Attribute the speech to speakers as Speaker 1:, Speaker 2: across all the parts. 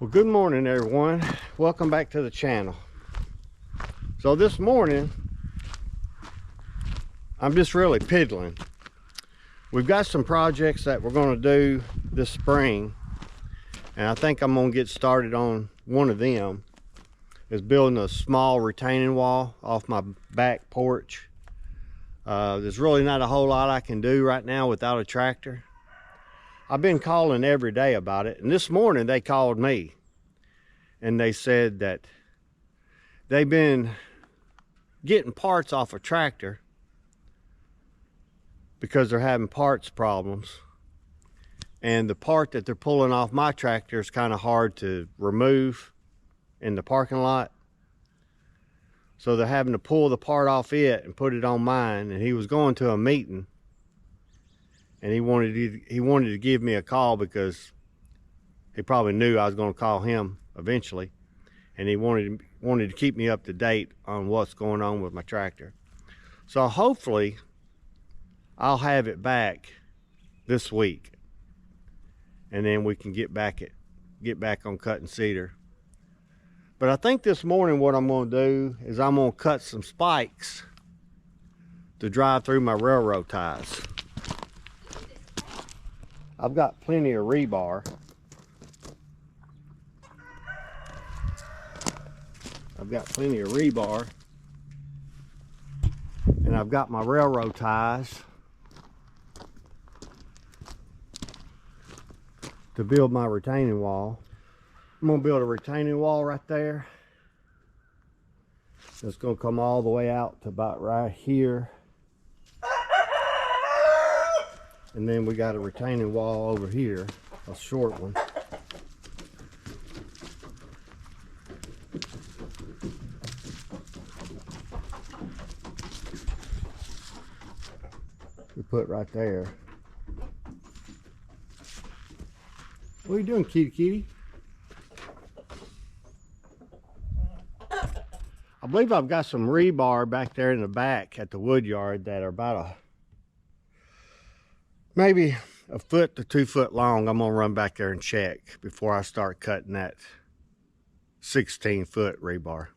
Speaker 1: Well, good morning everyone. Welcome back to the channel. So this morning I'm just really piddling. We've got some projects that we're going to do this spring, and I think I'm going to get started on one of them, is building a small retaining wall off my back porch. There's really not a whole lot I can do right now without a tractor. I've been calling every day about it, and this morning they called me and they said that they've been getting parts off a tractor because they're having parts problems, and the part that they're pulling off my tractor is kind of hard to remove in the parking lot, so they're having to pull the part off it and put it on mine. And he was going to a meeting, and he wanted to give me a call because he probably knew I was going to call him eventually, and he wanted to keep me up to date on what's going on with my tractor. So hopefully I'll have it back this week, and then we can get back on cutting cedar. But I think this morning what I'm going to do is I'm going to cut some spikes to drive through my railroad ties. I've got plenty of rebar. And I've got my railroad ties to build my retaining wall. I'm going to build a retaining wall right there. It's going to come all the way out to about right here. And then we got a retaining wall over here, a short one. We put right there. What are you doing, kitty kitty? I believe I've got some rebar back there in the back at the wood yard that are about maybe a foot to 2 foot long. I'm gonna run back there and check before I start cutting that 16-foot rebar.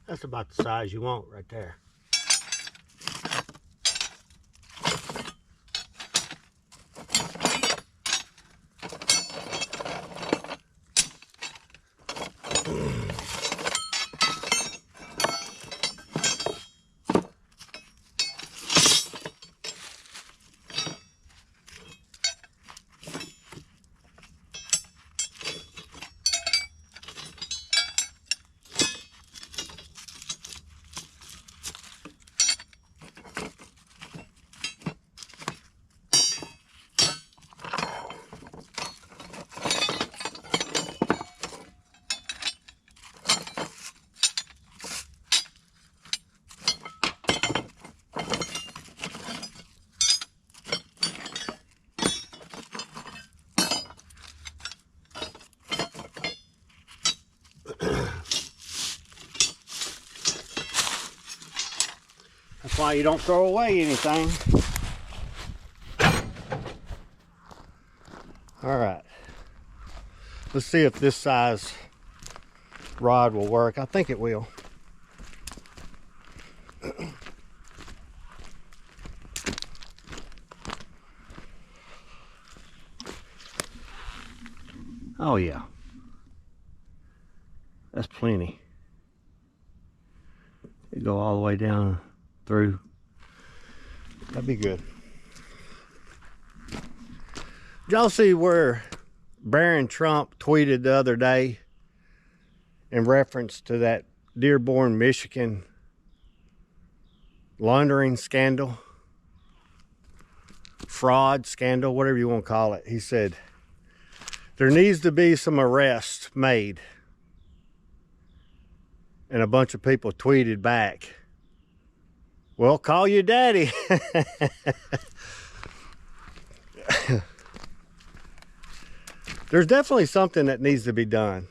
Speaker 1: That's about the size you want right there. That's why you don't throw away anything. All right, let's see if this size rod will work. I think it will. Oh yeah, that's plenty. You go all the way down through. That'd be good. Did y'all see where Barron Trump tweeted the other day in reference to that Dearborn, Michigan laundering scandal? Fraud scandal, whatever you want to call it. He said, there needs to be some arrests made. And a bunch of people tweeted back, well, call your daddy. There's definitely something that needs to be done.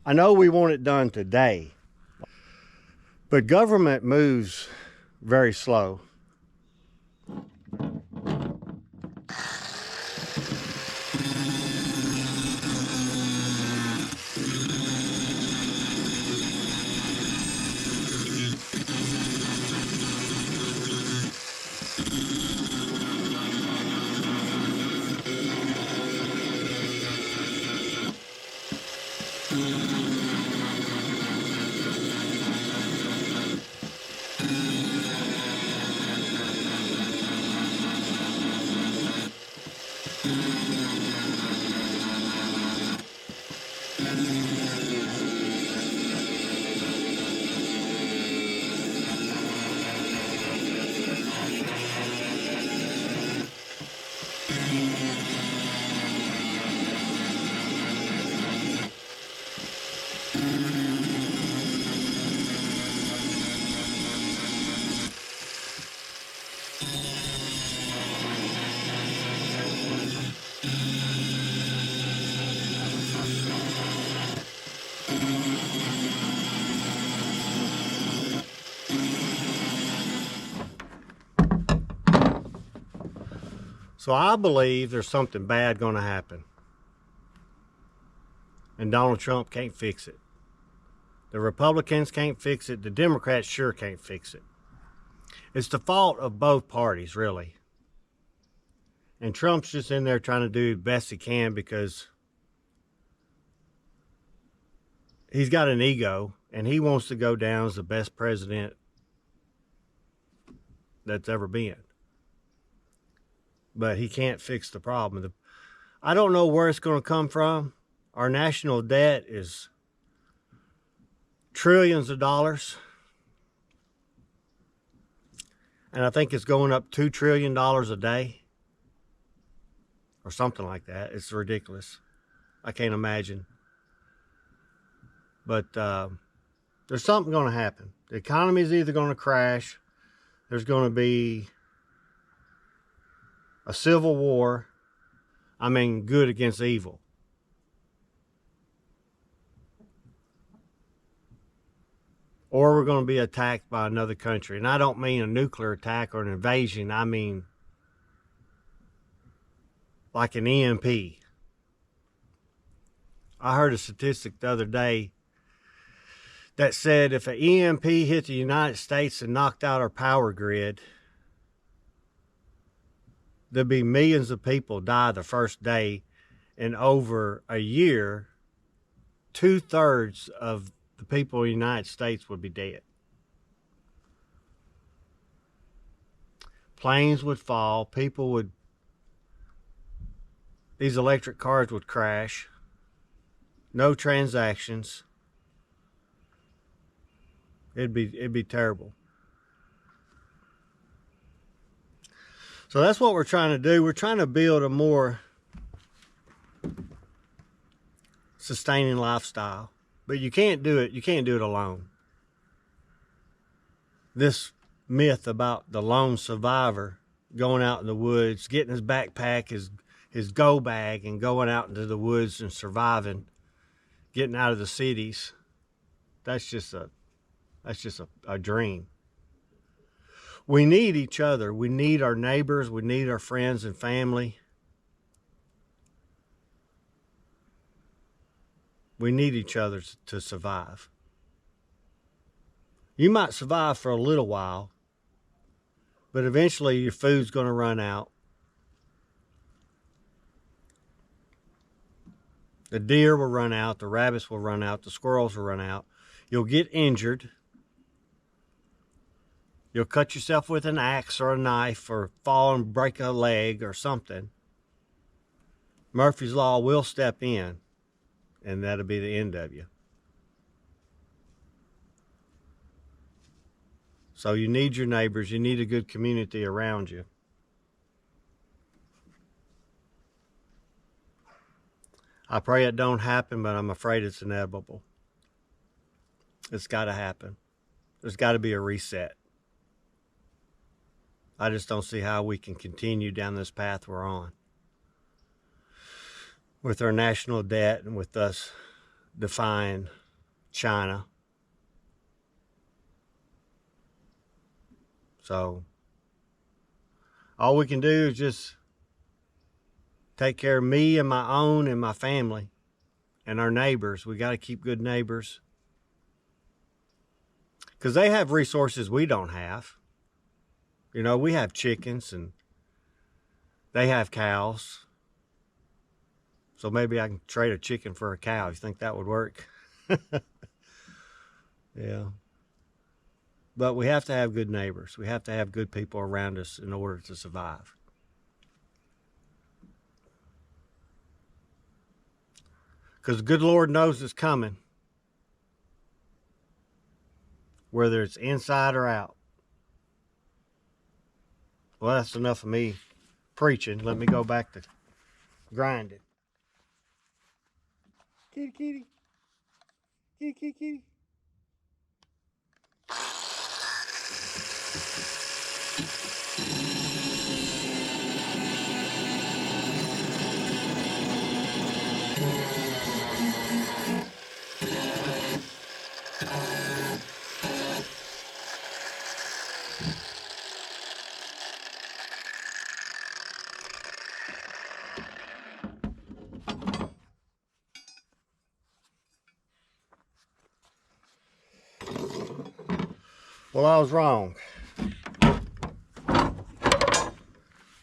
Speaker 1: I know we want it done today, but government moves very slow. So I believe there's something bad going to happen. And Donald Trump can't fix it. The Republicans can't fix it. The Democrats sure can't fix it. It's the fault of both parties, really. And Trump's just in there trying to do the best he can because he's got an ego and he wants to go down as the best president that's ever been. But he can't fix the problem. I don't know where it's going to come from. Our national debt is trillions of dollars. And I think it's going up $2 trillion a day. Or something like that. It's ridiculous. I can't imagine. But there's something going to happen. The economy is either going to crash. There's going to be a civil war. I mean, good against evil. Or we're going to be attacked by another country. And I don't mean a nuclear attack or an invasion. I mean like an EMP. I heard a statistic the other day that said if an EMP hit the United States and knocked out our power grid, there'd be millions of people die the first day, and over a year, 2/3 of the people in the United States would be dead. Planes would fall, these electric cars would crash, no transactions. It'd be terrible. So that's what we're trying to do. We're trying to build a more sustaining lifestyle. But you can't do it alone. This myth about the lone survivor going out in the woods, getting his backpack, his go bag, and going out into the woods and surviving, getting out of the cities, that's just a dream. We need each other. We need our neighbors. We need our friends and family. We need each other to survive. You might survive for a little while, but eventually your food's going to run out. The deer will run out, the rabbits will run out, the squirrels will run out. You'll get injured. You'll cut yourself with an axe or a knife or fall and break a leg or something. Murphy's Law will step in, and that'll be the end of you. So you need your neighbors. You need a good community around you. I pray it don't happen, but I'm afraid it's inevitable. It's got to happen. There's got to be a reset. I just don't see how we can continue down this path we're on, with our national debt and with us defying China. So all we can do is just take care of me and my own and my family and our neighbors. We got to keep good neighbors, because they have resources we don't have. You know, we have chickens and they have cows. So maybe I can trade a chicken for a cow. You think that would work? Yeah. But we have to have good neighbors. We have to have good people around us in order to survive. Because the good Lord knows it's coming, whether it's inside or out. Well, that's enough of me preaching. Let me go back to grinding. Kitty, kitty. Kitty, kitty, kitty. Well, I was wrong.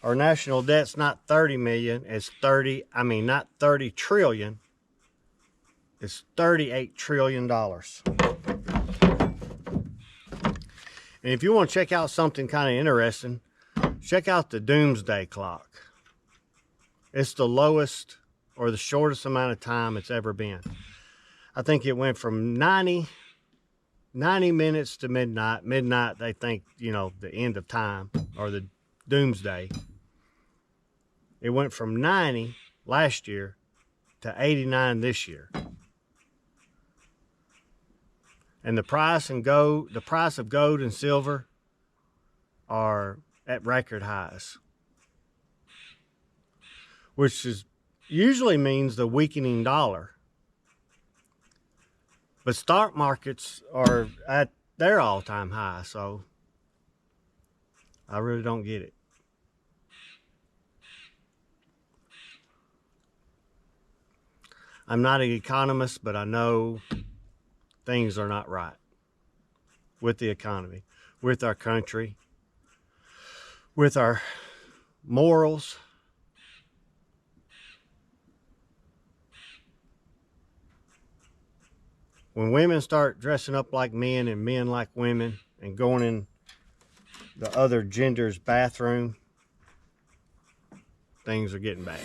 Speaker 1: Our national debt's not 30 million, it's not 30 trillion. It's $38 trillion. And if you want to check out something kind of interesting, check out the doomsday clock. It's the lowest or the shortest amount of time it's ever been. I think it went from 90 minutes to midnight. Midnight, they think, you know, the end of time or the doomsday. It went from 90 last year to 89 this year. And the price of gold and silver are at record highs, which usually means the weakening dollar. But stock markets are at their all-time high, so I really don't get it. I'm not an economist, but I know things are not right with the economy, with our country, with our morals. When women start dressing up like men and men like women and going in the other gender's bathroom, things are getting bad.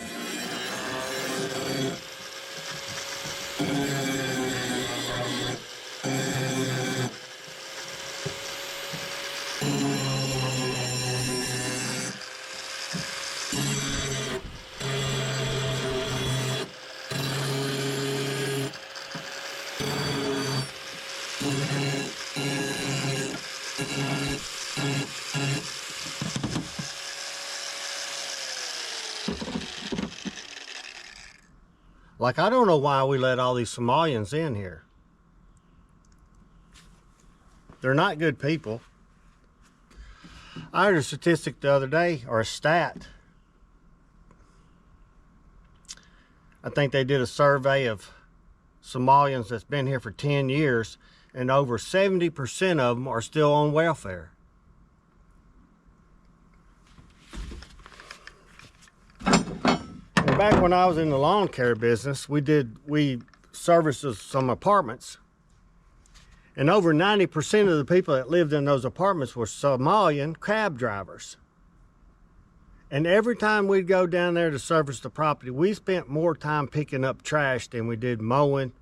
Speaker 1: Like, I don't know why we let all these Somalians in here. They're not good people. I heard a statistic the other day, or a stat. I think they did a survey of Somalians that's been here for 10 years, and over 70% of them are still on welfare. And back when I was in the lawn care business, we serviced some apartments, and over 90% of the people that lived in those apartments were Somalian cab drivers. And every time we'd go down there to service the property, we spent more time picking up trash than we did mowing,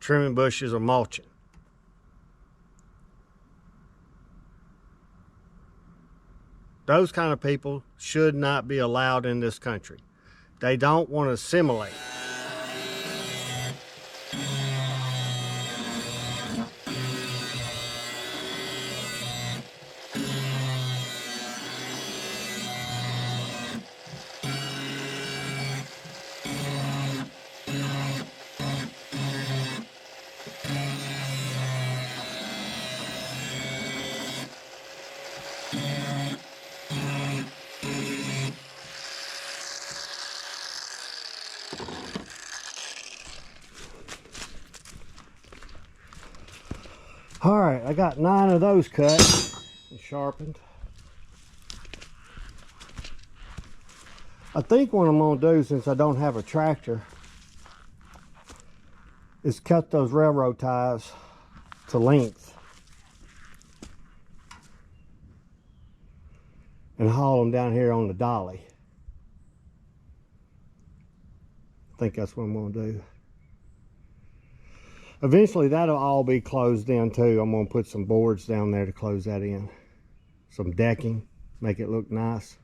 Speaker 1: trimming bushes, or mulching. Those kind of people should not be allowed in this country. They don't want to assimilate. All right, I got 9 of those cut and sharpened. I think what I'm gonna do, since I don't have a tractor, is cut those railroad ties to length and haul them down here on the dolly. I think that's what I'm gonna do. Eventually that'll all be closed in too. I'm gonna put some boards down there to close that in. Some decking, make it look nice.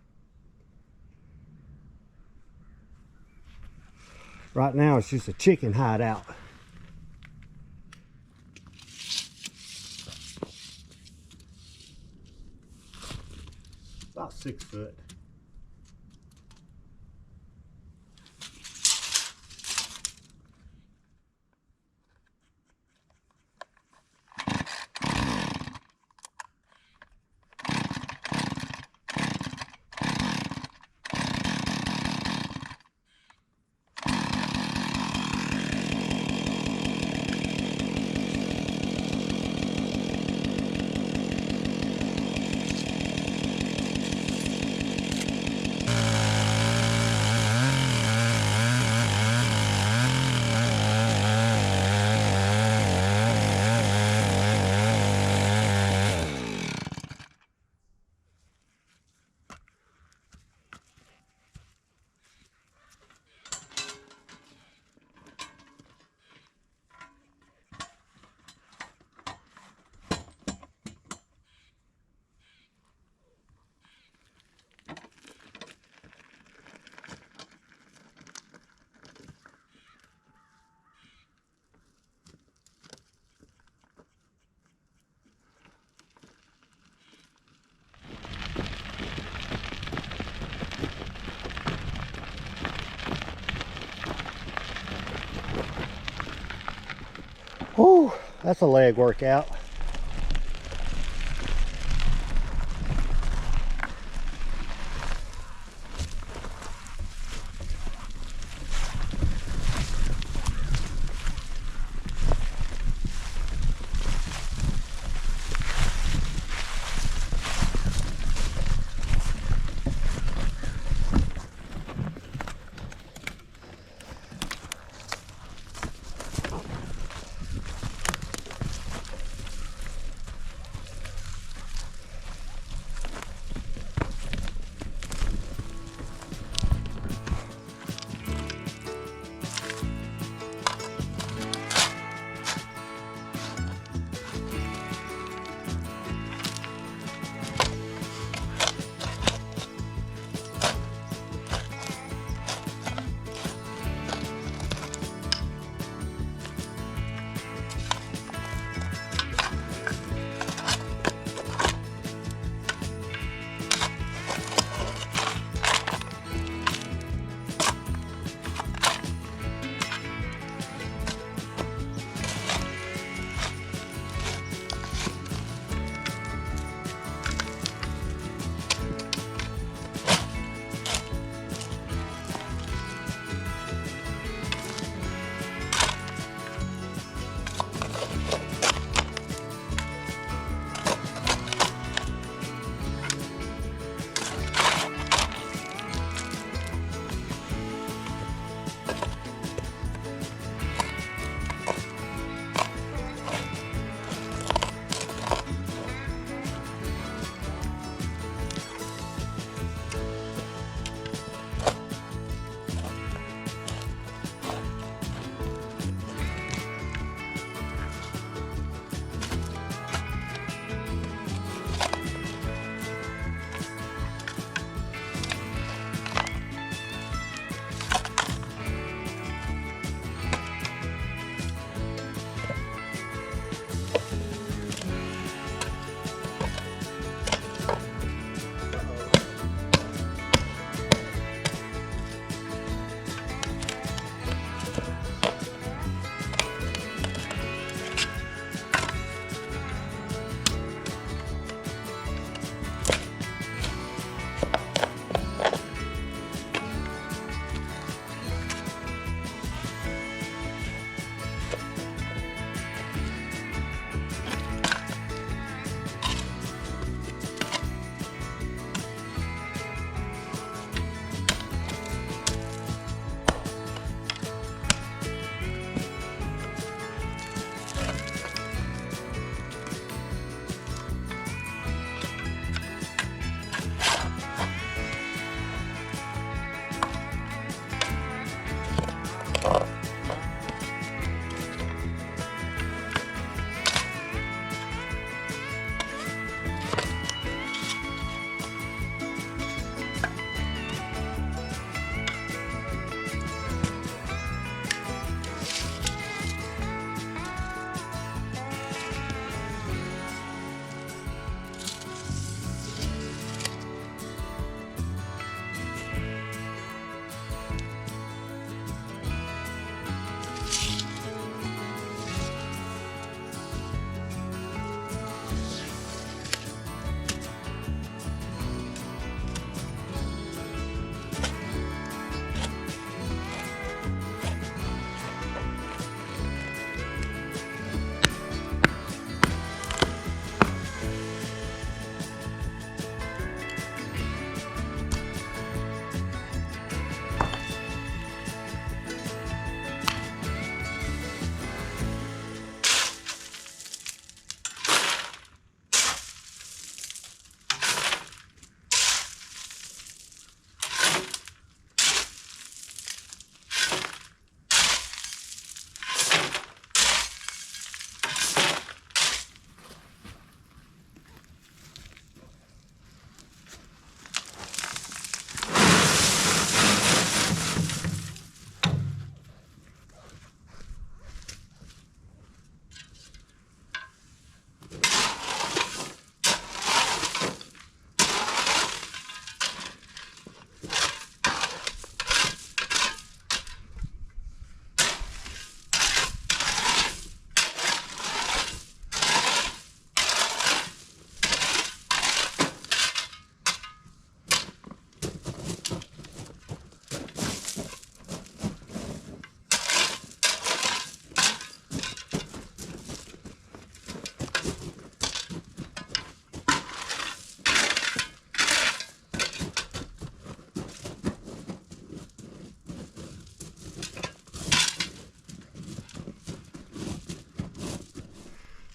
Speaker 1: Right now it's just a chicken hideout. About 6 foot. Whew, that's a leg workout.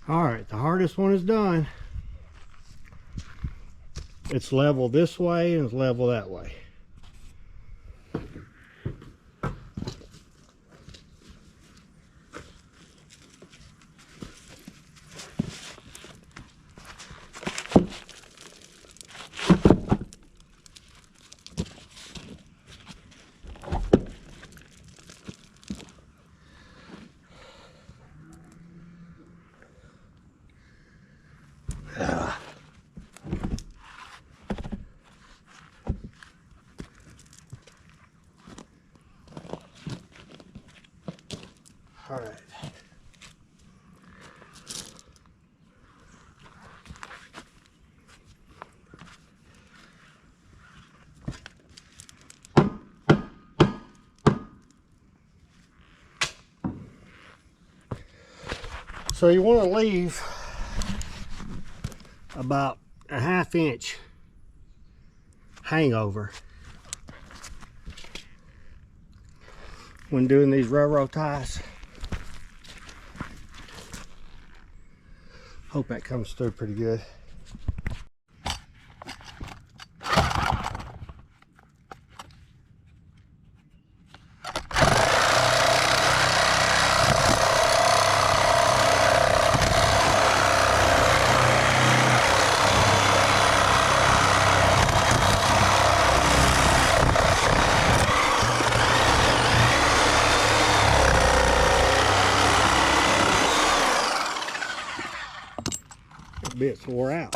Speaker 1: All right, the hardest one is done. It's level this way and it's level that way. All right. So you want to leave about a 1/2 inch hangover when doing these railroad ties. Hope that comes through pretty good. Bits wore out.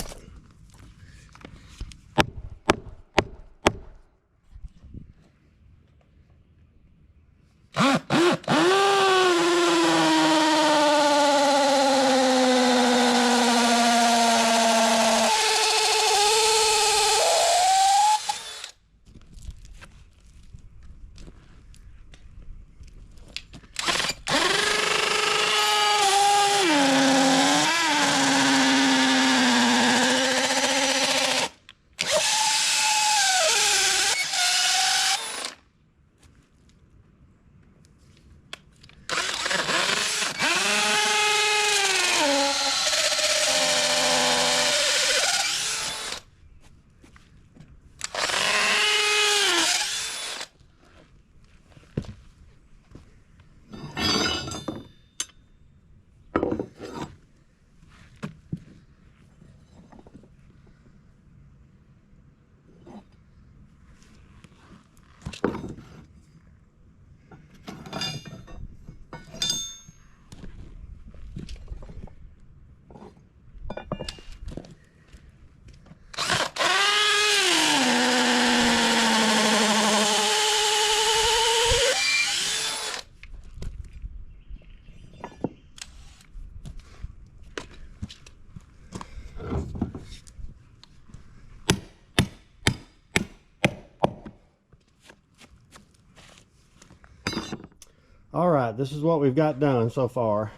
Speaker 1: All right, this is what we've got done so far.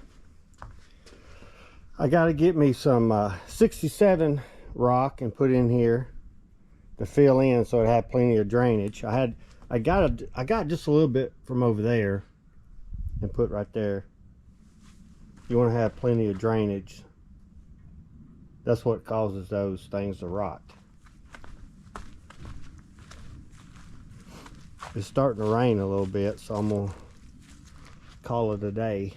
Speaker 1: I got to get me some 67 rock and put in here to fill in so it had plenty of drainage. I got just a little bit from over there and put right there. You want to have plenty of drainage. That's what causes those things to rot. It's starting to rain a little bit, so I'm gonna call it a day.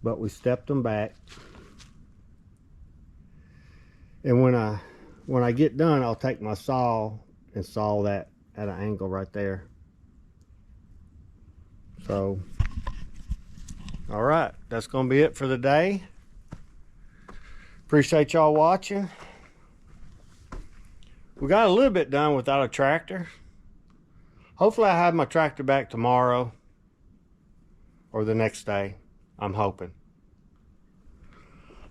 Speaker 1: But we stepped them back, and when I get done, I'll take my saw and saw that at an angle right there. So all right, that's gonna be it for the day. Appreciate y'all watching. We got a little bit done without a tractor. Hopefully I have my tractor back tomorrow or the next day. I'm hoping.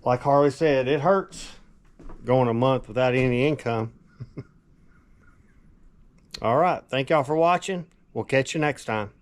Speaker 1: Like Harley said, it hurts going a month without any income. All right, thank y'all for watching. We'll catch you next time.